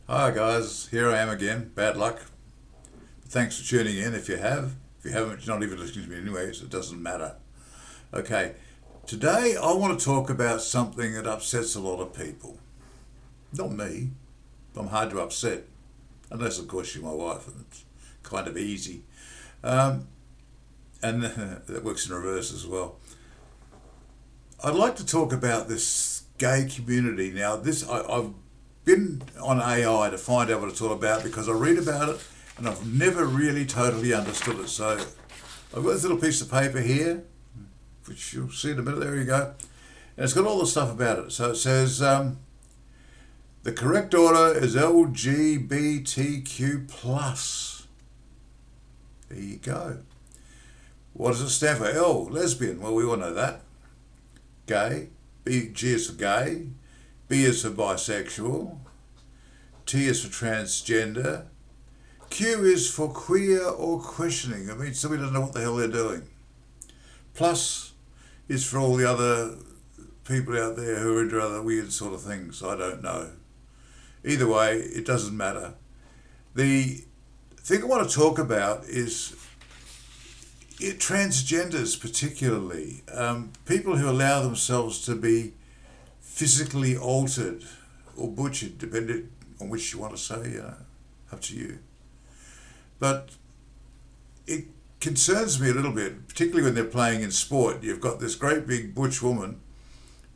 Hi guys, here I am again. Bad luck. Thanks for tuning in. If you have, if you haven't, you're not even listening to me anyway, so it doesn't matter. Okay, today I want to talk about something that upsets a lot of people. Not me. I'm hard to upset, unless of course you're my wife, and it's kind of easy. Um, and that works in reverse as well. I'd like to talk about this gay community. Now, I've been on AI to find out what it's all about because I read about it and I've never really totally understood it. So I've got this little piece of paper here, which you'll see in a minute. There you go. And it's got all the stuff about it. So it says the correct order is LGBTQ plus. There you go. What does it stand for? L, lesbian. Well, we all know that. Gay. G is for gay. B is for bisexual. T is for transgender. Q is for queer or questioning. I mean, somebody doesn't know what the hell they're doing. Plus is for all the other people out there who are into other weird sort of things. I don't know. Either way, it doesn't matter. The thing I want to talk about is transgenders, particularly people who allow themselves to be physically altered or butchered, depending on which you want to say, up to you. But it concerns me a little bit, particularly when they're playing in sport. You've got this great big butch woman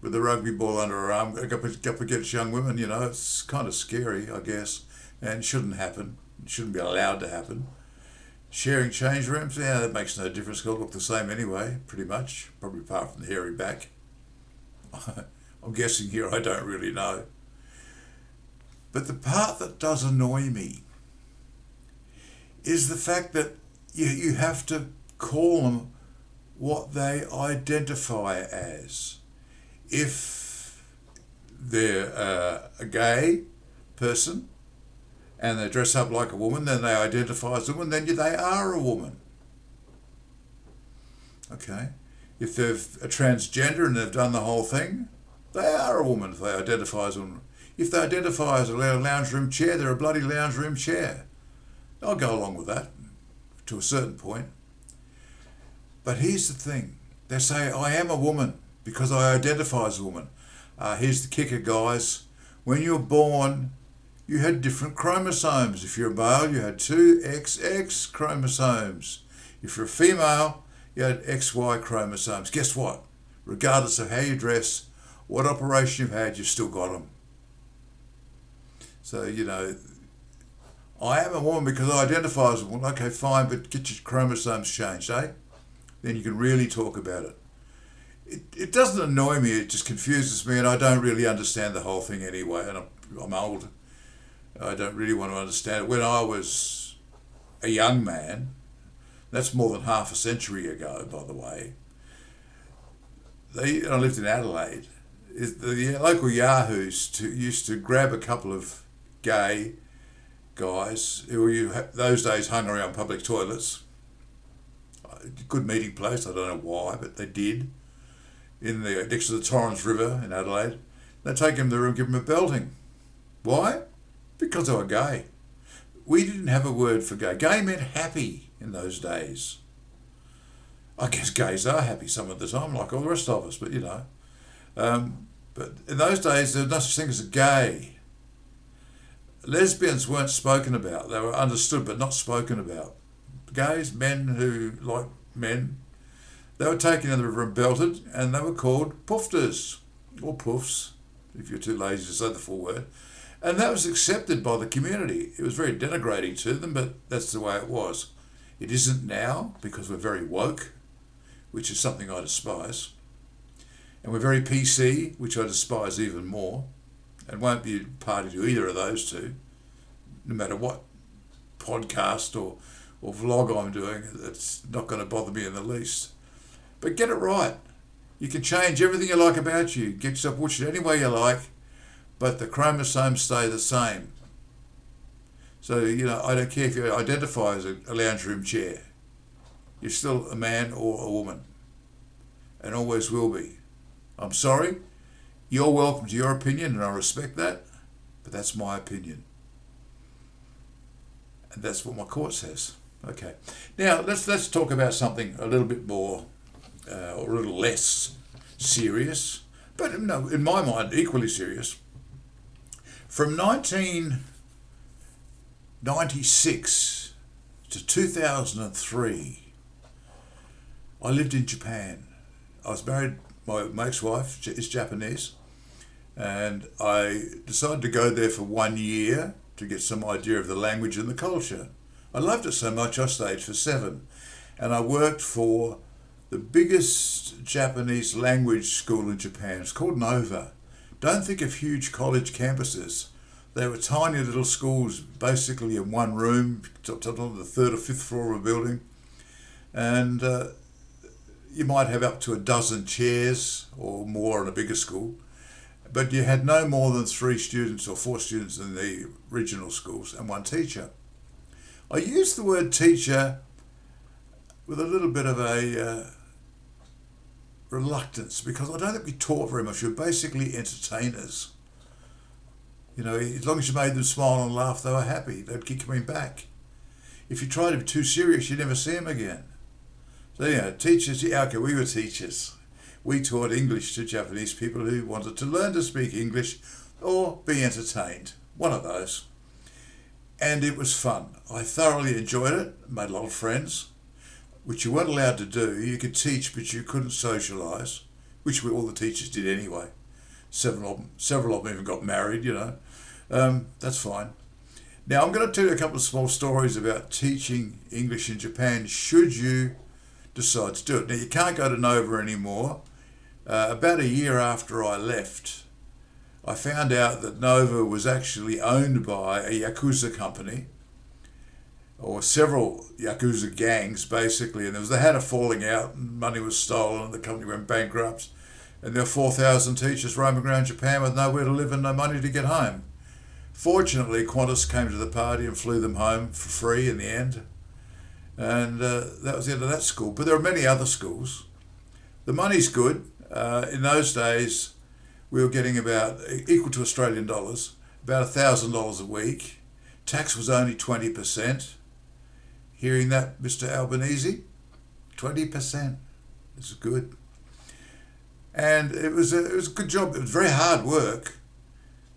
with a rugby ball under her arm, up against young women. It's kind of scary, I guess, and shouldn't happen. It shouldn't be allowed to happen. Sharing change rooms, yeah, that makes no difference. They'll look the same anyway, pretty much, probably apart from the hairy back. I'm guessing here, I don't really know. But the part that does annoy me is the fact that you have to call them what they identify as. If they're a gay person and they dress up like a woman, then they identify as a woman, then they are a woman. Okay? If they're a transgender and they've done the whole thing, they are a woman if they identify as a woman. If they identify as a lounge room chair, they're a bloody lounge room chair. I'll go along with that to a certain point. But here's the thing. They say, I am a woman because I identify as a woman. Here's the kicker, guys. When you were born, you had different chromosomes. If you're a male, you had two XX chromosomes. If you're a female, you had XY chromosomes. Guess what? Regardless of how you dress, what operation you've had, you've still got them. So, I am a woman because I identify as a woman. Okay, fine, but get your chromosomes changed, eh? Then you can really talk about it. It doesn't annoy me, it just confuses me, and I don't really understand the whole thing anyway, and I'm old. I don't really want to understand it. When I was a young man, that's more than half a century ago, by the way, I lived in Adelaide. The local yahoos used to grab a couple of gay guys who those days hung around public toilets. Good meeting place, I don't know why, but they did. Next to the Torrens River in Adelaide. They'd take him to the room, give him a belting. Why? Because they were gay. We didn't have a word for gay. Gay meant happy in those days. I guess gays are happy some of the time, like all the rest of us, but but in those days, there was no such thing as a gay. Lesbians weren't spoken about. They were understood, but not spoken about. Gays, men who like men, they were taken in the river and belted, and they were called poofters, or poofs, if you're too lazy to say the full word. And that was accepted by the community. It was very denigrating to them, but that's the way it was. It isn't now, because we're very woke, which is something I despise. And we're very PC, which I despise even more, and won't be party to either of those two, no matter what podcast or vlog I'm doing. It's not going to bother me in the least. But get it right. You can change everything you like about you, get yourself butchered any way you like, but the chromosomes stay the same. So, I don't care if you identify as a lounge room chair. You're still a man or a woman, and always will be. I'm sorry. You're welcome to your opinion, and I respect that, but that's my opinion. And that's what my court says. Okay. Now let's talk about something a little bit more, or a little less serious, but no, in my mind, equally serious. From 1996 to 2003, I lived in Japan. I was married, my ex-wife is Japanese, and I decided to go there for 1 year to get some idea of the language and the culture. I loved it so much I stayed for 7, and I worked for the biggest Japanese language school in Japan. It's called Nova. Don't think of huge college campuses. They were tiny little schools, basically in one room, on the 3rd or 5th floor of a building. And you might have up to a dozen chairs or more in a bigger school. But you had no more than 3 students or 4 students in the regional schools and 1 teacher. I use the word teacher with a little bit of a reluctance, because I don't think we taught very much. You're basically entertainers. You know, as long as you made them smile and laugh, they were happy. They'd keep coming back. If you tried to be too serious, you'd never see them again. So, teachers, yeah, okay, we were teachers. We taught English to Japanese people who wanted to learn to speak English or be entertained. One of those. And it was fun. I thoroughly enjoyed it, made a lot of friends, which you weren't allowed to do. You could teach, but you couldn't socialise, which all the teachers did anyway. Several of them even got married, That's fine. Now, I'm going to tell you a couple of small stories about teaching English in Japan, should you decide to do it. Now, you can't go to Nova anymore. About a year after I left, I found out that Nova was actually owned by a Yakuza company, or several Yakuza gangs, basically, and they had a falling out, and money was stolen, and the company went bankrupt, and there were 4,000 teachers roaming around Japan with nowhere to live and no money to get home. Fortunately, Qantas came to the party and flew them home for free in the end, and that was the end of that school. But there are many other schools. The money's good. In those days, we were getting about, equal to Australian dollars, about $1,000 a week. Tax was only 20%. Hearing that, Mr. Albanese? 20%. This is good. And it was a good job. It was very hard work.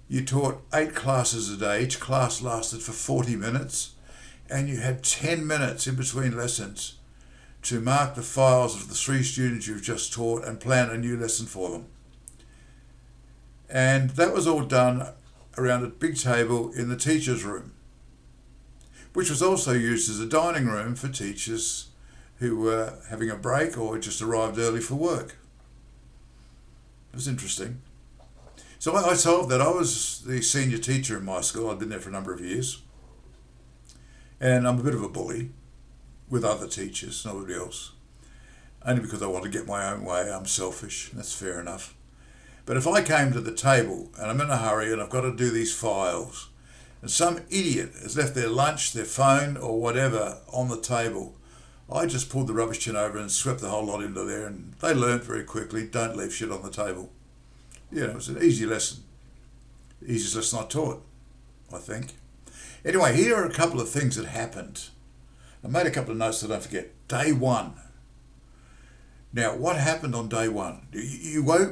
You taught 8 classes a day. Each class lasted for 40 minutes. And you had 10 minutes in between lessons to mark the files of the 3 students you've just taught and plan a new lesson for them. And that was all done around a big table in the teacher's room, which was also used as a dining room for teachers who were having a break or just arrived early for work. It was interesting. So I solved that. I was the senior teacher in my school. I'd been there for a number of years. And I'm a bit of a bully with other teachers, nobody else. Only because I want to get my own way. I'm selfish. That's fair enough. But if I came to the table and I'm in a hurry and I've got to do these files, and some idiot has left their lunch, their phone or whatever on the table, I just pulled the rubbish tin over and swept the whole lot into there, and they learned very quickly, don't leave shit on the table. It was an easy lesson. The easiest lesson I taught, I think. Anyway, here are a couple of things that happened. I made a couple of notes so I don't forget. Day 1. Now, what happened on day 1?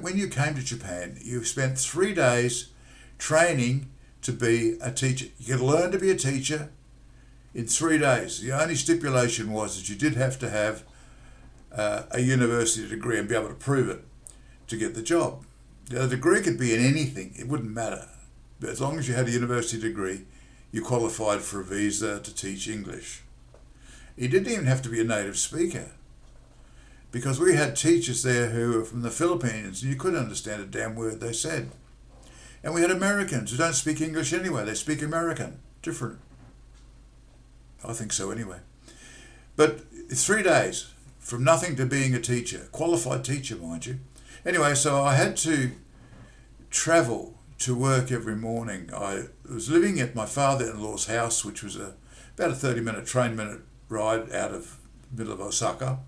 When you came to Japan, you spent 3 days training to be a teacher. You could learn to be a teacher in 3 days. The only stipulation was that you did have to have a university degree and be able to prove it to get the job. The degree could be in anything. It wouldn't matter. But as long as you had a university degree, you qualified for a visa to teach English. You didn't even have to be a native speaker, because we had teachers there who were from the Philippines and you couldn't understand a damn word they said. And we had Americans who don't speak English anyway. They speak American. Different. I think so anyway. But 3 days, from nothing to being a teacher. Qualified teacher, mind you. Anyway, so I had to travel to work every morning. I was living at my father-in-law's house, which was about a 30-minute train ride out of the middle of Osaka.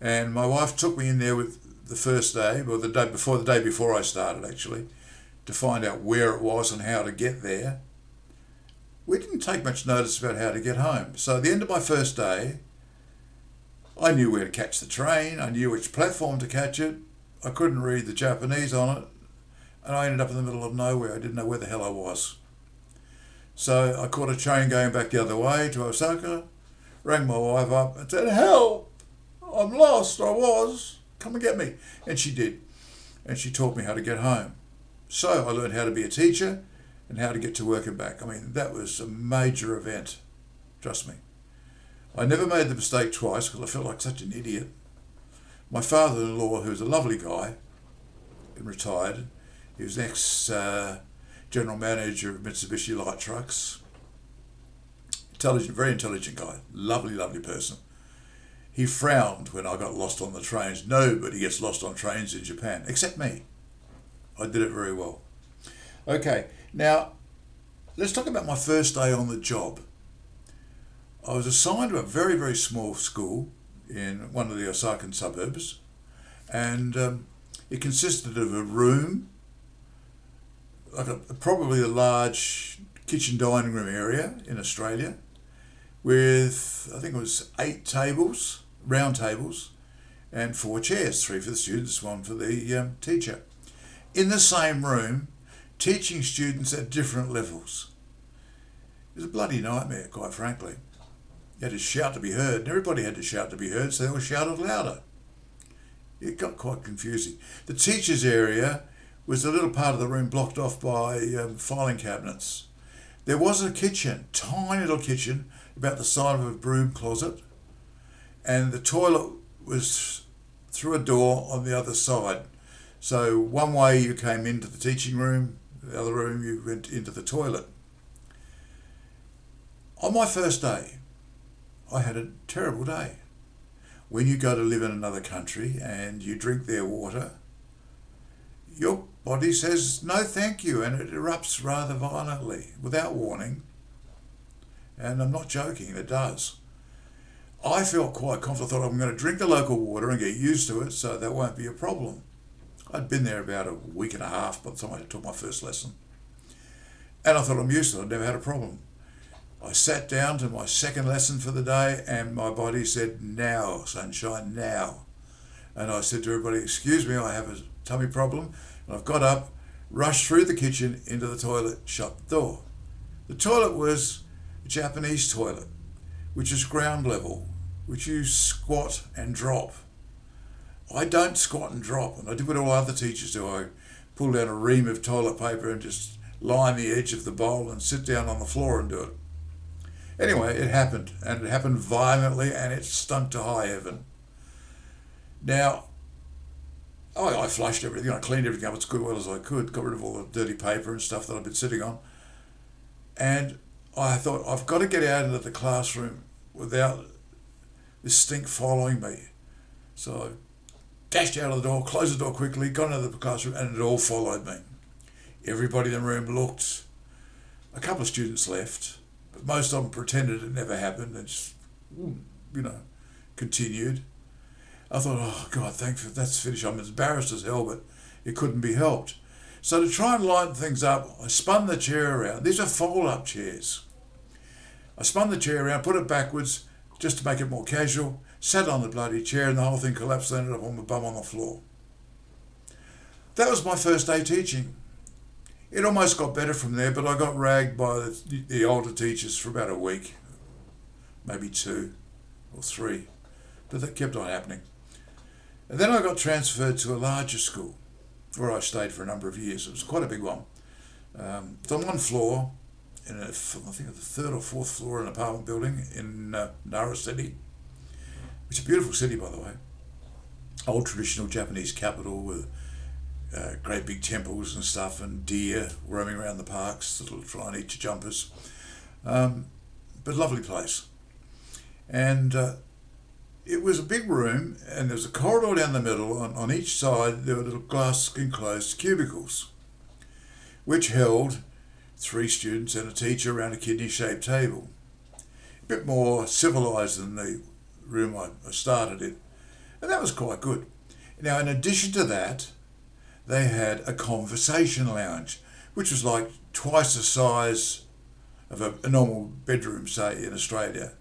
And my wife took me in there with the first day, or the day before I started actually, to find out where it was and how to get there. we didn't take much notice about how to get home. So at the end of my first day, I knew where to catch the train. I knew which platform to catch it. I couldn't read the Japanese on it. And I ended up in the middle of nowhere. I didn't know where the hell I was. So I caught a train going back the other way to Osaka, rang my wife up and said, "Help! I'm lost, I was. Come and get me." And she did. And she taught me how to get home. So I learned how to be a teacher and how to get to work and back. I mean, that was a major event. Trust me. I never made the mistake twice because I felt like such an idiot. My father-in-law, who was a lovely guy and retired, he was ex-general manager of Mitsubishi Light Trucks. Intelligent, very intelligent guy. Lovely, lovely person. He frowned when I got lost on the trains. Nobody gets lost on trains in Japan, except me. I did it very well. Okay, now let's talk about my first day on the job. I was assigned to a very, very small school in one of the Osakan suburbs, and it consisted of a room, like probably a large kitchen dining room area in Australia, with I think it was 8 tables, round tables, and 4 chairs, 3 for the students, 1 for the teacher. In the same room, teaching students at different levels. It was a bloody nightmare, quite frankly. You had to shout to be heard, and everybody had to shout to be heard, so they all shouted louder. It got quite confusing. The teachers' area was a little part of the room blocked off by filing cabinets. There was a kitchen, tiny little kitchen, about the size of a broom closet, and the toilet was through a door on the other side. So one way you came into the teaching room, the other room you went into the toilet. On my first day, I had a terrible day. When you go to live in another country and you drink their water, your body says no thank you, and it erupts rather violently without warning. And I'm not joking, it does. I felt quite confident. I thought I'm going to drink the local water and get used to it so that won't be a problem. I'd been there about a week and a half by the time I took my first lesson. And I thought I'm used to it, I'd never had a problem. I sat down to my second lesson for the day and my body said, "Now, sunshine, now." And I said to everybody, "Excuse me, I have a tummy problem." And I've got up, rushed through the kitchen into the toilet, shut the door. The toilet was a Japanese toilet, which is ground level, which you squat and drop. I don't squat and drop, and I did what all other teachers do. I pull down a ream of toilet paper and just line the edge of the bowl and sit down on the floor and do it. Anyway, it happened, and it happened violently, and it stunk to high heaven. Now, I flushed everything, I cleaned everything up as good well as I could, got rid of all the dirty paper and stuff that I'd been sitting on, and I thought, I've got to get out into the classroom without this stink following me. So I dashed out of the door, closed the door quickly, got into the classroom, and it all followed me. Everybody in the room looked. A couple of students left, but most of them pretended it never happened and just, continued. I thought, oh God, thankfully that's finished. I'm embarrassed as hell, but it couldn't be helped. So to try and lighten things up, I spun the chair around. These are fold-up chairs. I spun the chair around, put it backwards, just to make it more casual, sat on the bloody chair, and the whole thing collapsed and ended up on my bum on the floor. That was my first day teaching. It almost got better from there, but I got ragged by the older teachers for about a week, maybe 2 or 3, but that kept on happening. And then I got transferred to a larger school, where I stayed for a number of years. It was quite a big one. It's on one floor, in I think the 3rd or 4th floor in an apartment building in Nara City, which is a beautiful city, by the way. Old traditional Japanese capital with great big temples and stuff, and deer roaming around the parks that'll try and eat your jumpers. But lovely place. And it was a big room, and there was a corridor down the middle. On each side there were little glass enclosed cubicles, which held 3 students and a teacher around a kidney-shaped table. A bit more civilised than the room I started in, and that was quite good. Now, in addition to that, they had a conversation lounge, which was like twice the size of a normal bedroom, say, in Australia,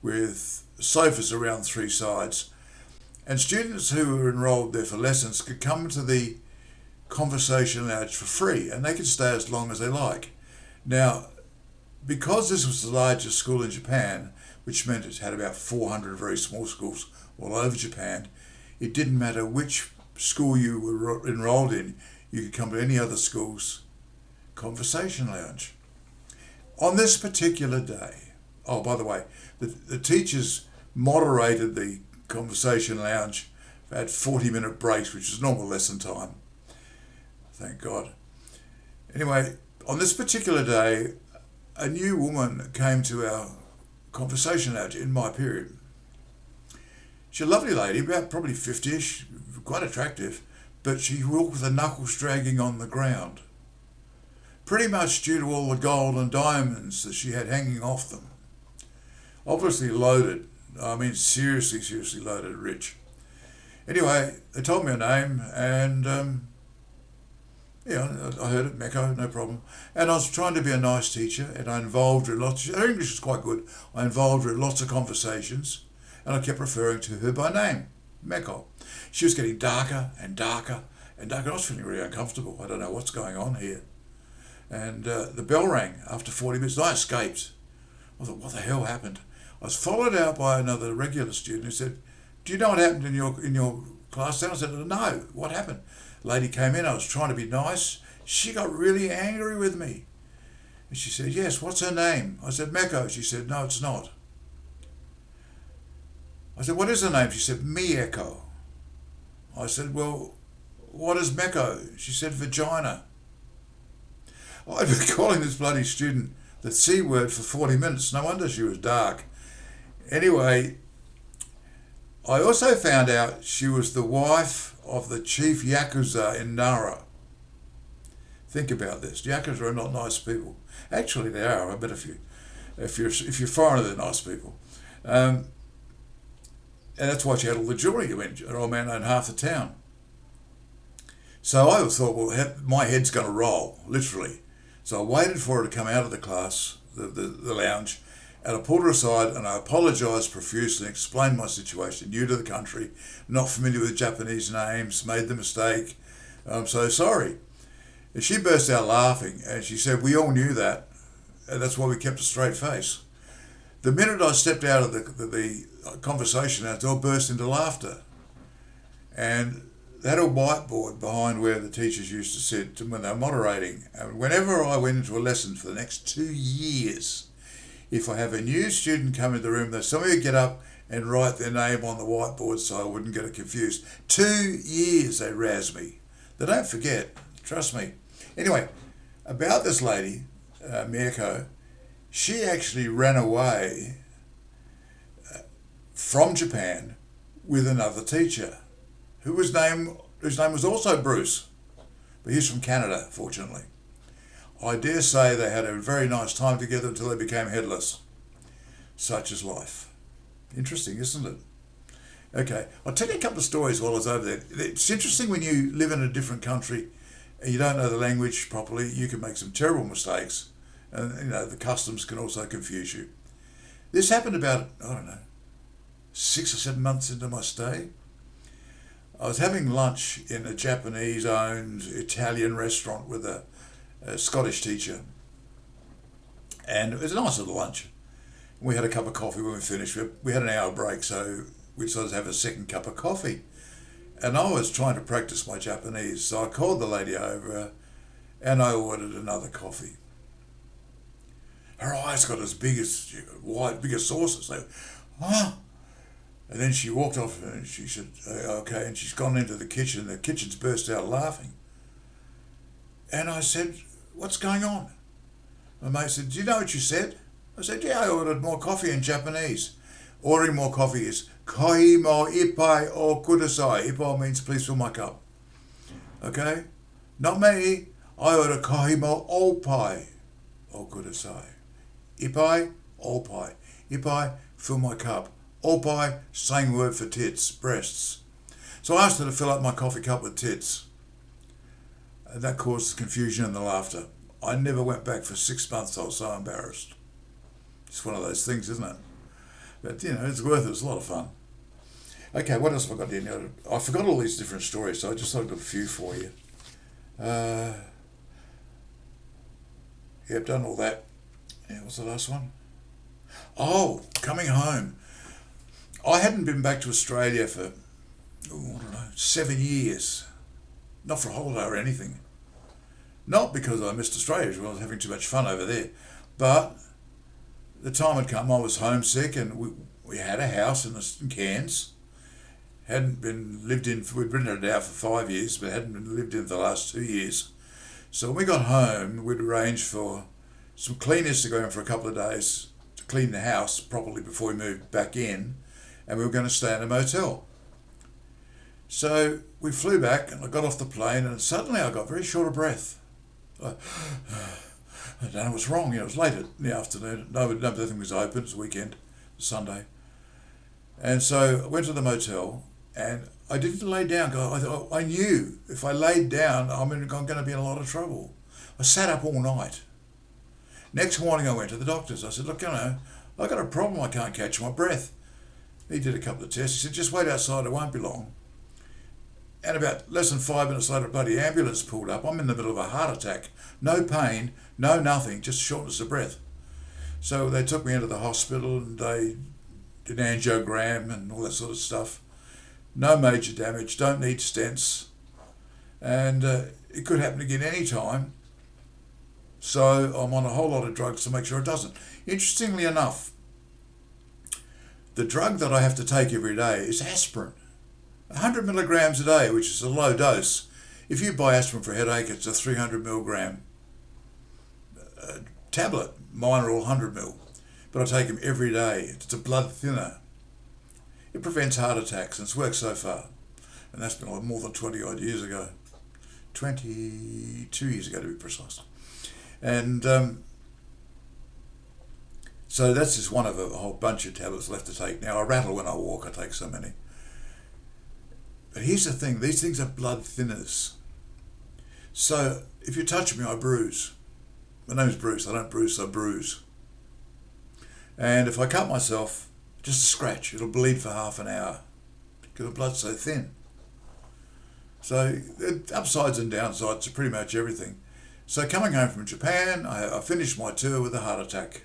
with sofas around three sides. And students who were enrolled there for lessons could come to the conversation lounge for free, and they could stay as long as they like. Now, because this was the largest school in Japan, which meant it had about 400 very small schools all over Japan, it didn't matter which school you were enrolled in, you could come to any other school's conversation lounge. On this particular day, oh, by the way, the teachers moderated the conversation lounge, had 40-minute breaks, which is normal lesson time. Thank God. Anyway, on this particular day, a new woman came to our conversation lounge in my period. She's a lovely lady, about probably 50-ish, quite attractive, but she walked with the knuckles dragging on the ground, pretty much due to all the gold and diamonds that she had hanging off them. Obviously loaded. I mean, seriously loaded, rich. Anyway, they told me her name, and I heard it, Meko, no problem. And I was trying to be a nice teacher, and I involved her in her English was quite good. I involved her in lots of conversations, and I kept referring to her by name, Meko. She was getting darker and darker and darker. I was feeling really uncomfortable. I don't know what's going on here. And the bell rang after 40 minutes. I escaped. I thought, what the hell happened? I was followed out by another regular student who said, do you know what happened in your class? And I said, no, what happened? Lady came in, I was trying to be nice. She got really angry with me. And she said, yes, what's her name? I said, Meko. She said, no, it's not. I said, what is her name? She said, Mieko. I said, well, what is Meko? She said, vagina. I'd been calling this bloody student the C word for 40 minutes. No wonder she was dark. Anyway, I also found out she was the wife of the chief Yakuza in Nara. Think about this. Yakuza are not nice people. Actually, they are. I bet if you're foreigner, they're nice people. And that's why she had all the jewelry. Her old man owned half the town. So I thought, well, my head's going to roll, literally. So I waited for her to come out of the class, the lounge, and I pulled her aside and I apologised profusely and explained my situation. New to the country, not familiar with Japanese names, made the mistake. I'm so sorry. And she burst out laughing and she said, we all knew that, and that's why we kept a straight face. The minute I stepped out of the conversation, they all burst into laughter. And they had a whiteboard behind where the teachers used to sit when they were moderating. And whenever I went into a lesson for the next 2 years, if I have a new student come in the room, somebody would get up and write their name on the whiteboard so I wouldn't get it confused. 2 years they razz me. They don't forget, trust me. Anyway, about this lady, Miyako, she actually ran away from Japan with another teacher whose name was also Bruce, but he's from Canada, fortunately. I dare say they had a very nice time together until they became headless. Such is life. Interesting, isn't it? Okay, I'll tell you a couple of stories while I was over there. It's interesting when you live in a different country and you don't know the language properly, you can make some terrible mistakes. And the customs can also confuse you. This happened about, 6 or 7 months into my stay. I was having lunch in a Japanese-owned Italian restaurant with a Scottish teacher. And it was a nice little lunch. We had a cup of coffee when we finished. We had an hour break, so we decided to have a second cup of coffee. And I was trying to practice my Japanese, so I called the lady over and I ordered another coffee. Her eyes got as big as bigger saucers. They were, And then she walked off and she said, okay, and she's gone into the kitchen. The kitchen's burst out laughing. And I said, what's going on? My mate said, do you know what you said? I said, yeah, I ordered more coffee in Japanese. Ordering more coffee is koi mo ippai o kudasai. Ippai means please fill my cup. Okay? Not me. I ordered koi mo oppai o kudasai. Ippai, oppai. Ippai, fill my cup. Oppai, slang word for tits, breasts. So I asked her to fill up my coffee cup with tits. And that caused the confusion and the laughter. I never went back for 6 months. I was so embarrassed. It's one of those things, isn't it? But, it's worth it. It's a lot of fun. Okay, what else have I got here? I forgot all these different stories, so I just thought I'd got a few for you. I've done all that. Yeah, what's the last one? Oh, coming home. I hadn't been back to Australia for, 7 years. Not for a holiday or anything. Not because I missed Australia, because I was having too much fun over there. But the time had come, I was homesick, and we had a house in Cairns. Hadn't been lived in, we'd rented it out for 5 years, but hadn't been lived in for the last 2 years. So when we got home, we'd arranged for some cleaners to go in for a couple of days to clean the house properly before we moved back in, and we were going to stay in a motel. So we flew back, and I got off the plane, and suddenly I got very short of breath. I don't know what's wrong. It was late in the afternoon. Nothing was open. It was a weekend, Sunday. And so I went to the motel, and I didn't lay down because I knew if I laid down, I'm going to be in a lot of trouble. I sat up all night. Next morning I went to the doctors. I said, look, I've got a problem. I can't catch my breath. He did a couple of tests. He said, just wait outside. It won't be long. And about less than 5 minutes later, a bloody ambulance pulled up. I'm in the middle of a heart attack. No pain, no nothing, just shortness of breath. So they took me into the hospital, and they did an angiogram and all that sort of stuff. No major damage, don't need stents. And it could happen again any time. So I'm on a whole lot of drugs to make sure it doesn't. Interestingly enough, the drug that I have to take every day is aspirin. 100 milligrams a day, which is a low dose. If you buy aspirin for a headache, it's a 300 milligram tablet. Mine are all 100 mil. But I take them every day. It's a blood thinner. It prevents heart attacks, and it's worked so far. And that's been more than 20 odd years ago. 22 years ago to be precise. And so that's just one of a whole bunch of tablets left to take. Now I rattle when I walk, I take so many. But here's the thing, these things are blood thinners. So if you touch me, I bruise. My name's Bruce, I don't bruise, I bruise. And if I cut myself, just a scratch, it'll bleed for half an hour because the blood's so thin. So upsides and downsides to pretty much everything. So coming home from Japan, I finished my tour with a heart attack.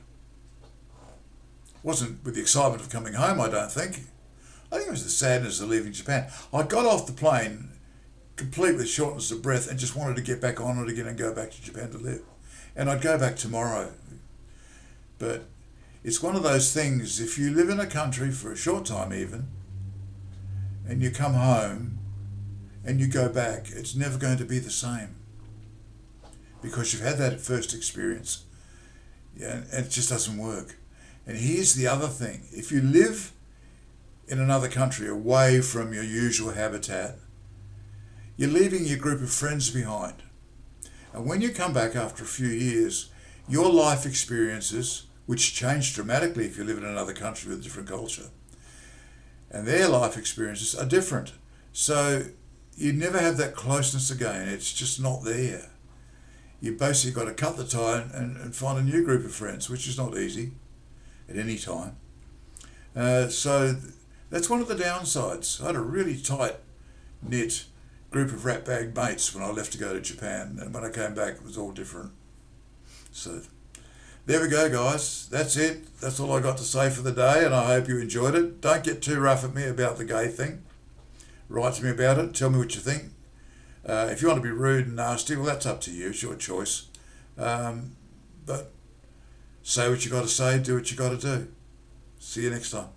Wasn't with the excitement of coming home, I don't think. I think it was the sadness of leaving Japan. I got off the plane complete with shortness of breath and just wanted to get back on it again and go back to Japan to live. And I'd go back tomorrow. But it's one of those things, if you live in a country for a short time even, and you come home and you go back, it's never going to be the same. Because you've had that first experience. Yeah, and it just doesn't work. And here's the other thing. If you live in another country away from your usual habitat, you're leaving your group of friends behind. And when you come back after a few years, your life experiences, which change dramatically if you live in another country with a different culture, and their life experiences are different. So you never have that closeness again. It's just not there. You basically got to cut the tie and find a new group of friends, which is not easy at any time. So that's one of the downsides. I had a really tight-knit group of ratbag mates when I left to go to Japan, and when I came back it was all different. So there we go, guys. That's it. That's all I got to say for the day, and I hope you enjoyed it. Don't get too rough at me about the gay thing. Write to me about it. Tell me what you think. If you want to be rude and nasty, well, that's up to you. It's your choice. But say what you got to say. Do what you got to do. See you next time.